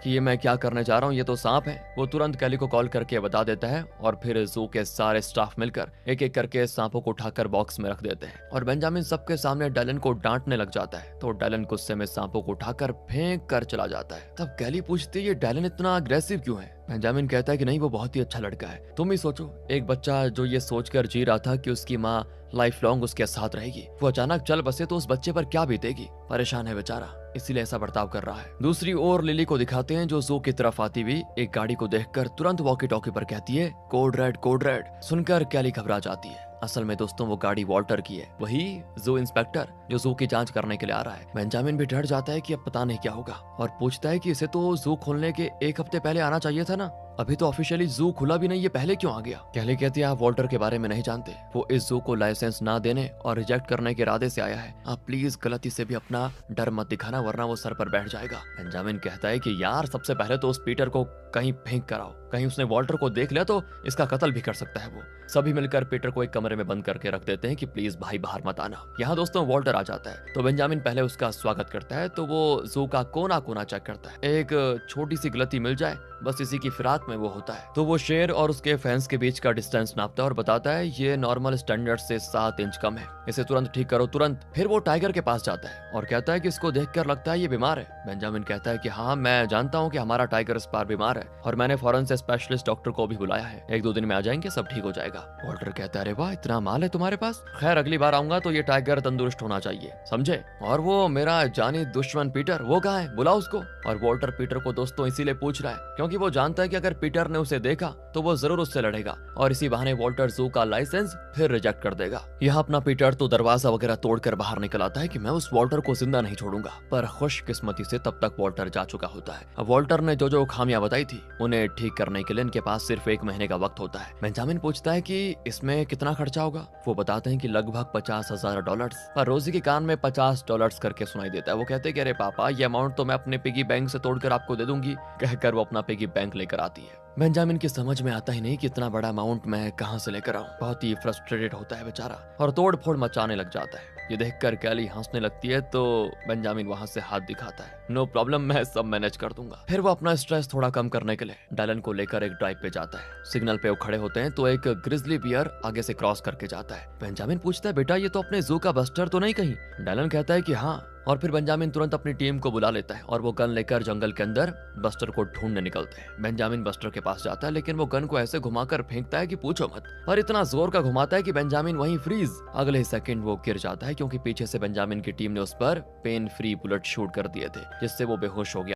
कि ये मैं क्या करने जा रहा हूँ, ये तो सांप है। वो तुरंत कैली को कॉल करके बता देता है और फिर जू के सारे स्टाफ मिलकर एक एक करके सांपों को उठाकर बॉक्स में रख देते हैं और बेंजामिन सबके सामने डैलन को डांटने लग जाता है। तो डैलन गुस्से में सांपों को उठाकर फेंक कर चला जाता है। तब कैली पूछती है ये डैलन इतना अग्रेसिव क्यों है। बेंजामिन कहता है कि नहीं, वो बहुत ही अच्छा लड़का है। तुम ही सोचो, एक बच्चा जो ये सोचकर जी रहा था कि उसकी माँ लाइफ लॉन्ग उसके साथ रहेगी, वो अचानक चल बसे तो उस बच्चे पर क्या बीतेगी। परेशान है बेचारा, इसीलिए ऐसा बर्ताव कर रहा है। दूसरी ओर लिली को दिखाते हैं जो जू की तरफ आती हुई एक गाड़ी को देखकर तुरंत वॉकी टॉकी पर कहती है कोड रेड कोड रेड। सुनकर कैली घबरा जाती है। असल में दोस्तों वो गाड़ी वॉल्टर की है, वही जू इंस्पेक्टर जो जू की जांच करने के लिए आ रहा है। बेंजामिन भी डर जाता है कि अब पता नहीं क्या होगा और पूछता है कि इसे तो जू खोलने के एक हफ्ते पहले आना चाहिए था ना, अभी तो ऑफिशियली जू खुला भी नहीं, ये पहले क्यों आ गया। कैली कहती है आप वॉल्टर के बारे में नहीं जानते, वो इस जू को लाइसेंस ना देने और रिजेक्ट करने के इरादे से आया है। आप प्लीज गलती से भी अपना डर मत दिखाना वरना वो सर पर बैठ जाएगा। बेंजामिन कहता है कि यार सबसे पहले तो उस पीटर को कहीं फेंक कर आओ, कहीं उसने वॉल्टर को देख लिया तो इसका कत्ल भी कर सकता है वो। सभी मिलकर पीटर को एक कमरे में बंद करके रख देते हैं कि प्लीज भाई बाहर मत आना। यहाँ दोस्तों वॉल्टर आ जाता है तो बेंजामिन पहले उसका स्वागत करता है। तो वो जू का कोना कोना चेक करता है, एक छोटी सी गलती मिल जाए बस इसी की फिराक में वो होता है। तो वो शेर और उसके फैंस के बीच का डिस्टेंस नापता है और बताता है ये नॉर्मल स्टैंडर्ड से 7 इंच कम है, इसे तुरंत ठीक करो तुरंत। फिर वो टाइगर के पास जाता है और कहता है कि इसको देखकर लगता है ये बीमार है। बेंजामिन कहता है कि हाँ मैं जानता हूँ कि हमारा टाइगर इस बार बीमार है और मैंने फौरन से स्पेशलिस्ट डॉक्टर को भी बुलाया है, 1-2 दिन में आ जाएंगे, सब ठीक हो जाएगा। वॉल्टर कहता है अरे वाह इतना माल है तुम्हारे पास, खैर अगली बार आऊंगा तो ये टाइगर तंदुरुस्त होना चाहिए, समझे। और वो मेरा जानी दुश्मन पीटर वो कहाँ है, बुलाओ उसको। और वॉल्टर पीटर को दोस्तों इसीलिए पूछ रहा है क्योंकि वो जानता है कि अगर पीटर ने उसे देखा तो वो जरूर उससे लड़ेगा और इसी बहाने वॉल्टर जू का लाइसेंस फिर रिजेक्ट कर देगा। यहाँ अपना पीटर तो दरवाजा वगैरह तोड़कर बाहर निकल आता है कि मैं उस वॉल्टर को जिंदा नहीं छोड़ूंगा, पर खुशकिस्मती से तब तक वॉल्टर जा चुका होता है। अब वॉल्टर ने जो जो खामियां बताई थी उन्हें ठीक करने के लिए इनके पास सिर्फ 1 महीने का वक्त होता है। बेंजामिन पूछता है कि इसमें कितना खर्चा होगा। वो बताते हैं कि लगभग $50,000, पर रोजी के कान में $50 करके सुनाई देता है। वो कहते हैं कि अरे पापा ये अमाउंट तो मैं अपने पिगी बैंक से तोड़कर आपको दे दूंगी, कहकर वो अपना पिगी बैंक लेकर आती है। बेंजामिन की समझ में आता ही नहीं कि इतना बड़ा अमाउंट मैं कहां से लेकर आऊं। बहुत ही फ्रस्ट्रेटेड होता है बेचारा और तोड़ फोड़ मचाने लग जाता है। ये देखकर कैली हंसने लगती है तो बेंजामिन वहां से हाथ दिखाता है, नो प्रॉब्लम मैं सब मैनेज कर दूंगा। फिर वो अपना स्ट्रेस थोड़ा कम करने के लिए डैलन को लेकर एक ड्राइव पे जाता है। सिग्नल पे वो खड़े होते हैं तो एक ग्रिजली बियर आगे से क्रॉस करके जाता है। बेंजामिन पूछता है बेटा ये तो अपने जू का बस्टर तो नहीं कहीं। डैलन कहता है कि हाँ, और फिर बेंजामिन तुरंत अपनी टीम को बुला लेता है और वो गन लेकर जंगल के अंदर बस्टर को ढूंढने निकलते हैं। बेंजामिन बस्टर के पास जाता है लेकिन वो गन को ऐसे घुमाकर फेंकता है कि पूछो मत, और इतना जोर का घुमाता है कि बेंजामिन वहीं फ्रीज। अगले ही सेकंड वो गिर जाता है क्योंकि पीछे से बेंजामिन की टीम ने उस पर पेन फ्री बुलेट शूट कर दिए थे जिससे वो बेहोश हो गया।